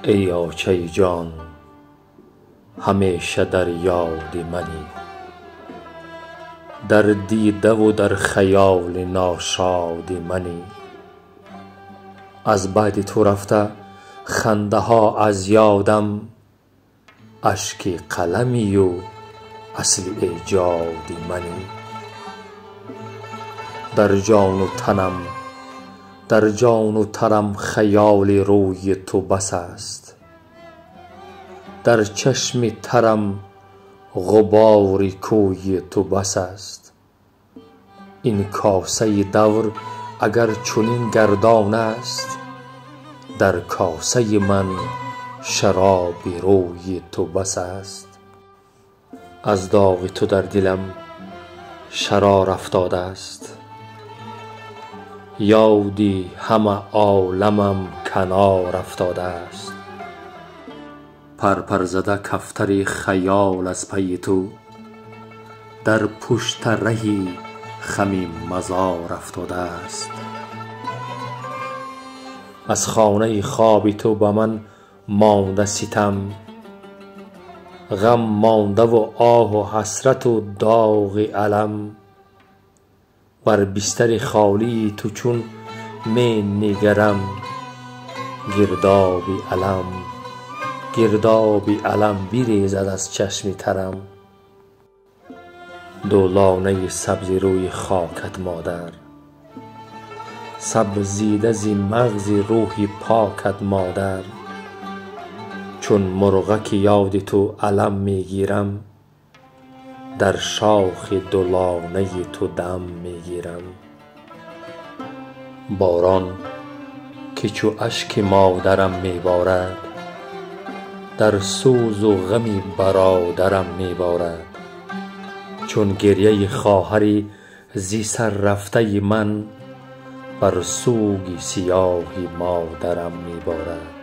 ای آچه جان همیشه در یاد منی، در دیده و در خیال ناشاد منی. از بعد تو رفته خنده ها از یادم، اشک قلمی و اصل ایجاد منی. در جان و تنم خیال روی تو بس است، در چشم ترم غبار کوی تو بس است. این کاسه دور اگر چنین گردان است، در کاسه من شراب روی تو بس است. از داغ تو در دلم شرار افتاده است، یادی همه عالمم کنار افتاده است. پرپر زده کفتر خیال از پی تو، در پشت رهی خم مزار افتاده است. از خانه خواب تو به من مانده ستم، غم مانده و آه و حسرت و داغ الم. بر بستر خالی تو چون می نگرم، گردابی علم بریزد از چشم ترم. دو لانه سبز روی خاکت مادر، سبزیده ز مغز روح پاکت مادر. چون مرغک یاد تو علم می گیرم، در شاخ دو لانه تو دم می گیرم. باران که چو اشک مادرم می بارد، در سوز و غم برادرم می بارد. چون گریه خواهر ز سر رفته من، بر سوگ سیاه مادرم می بارد.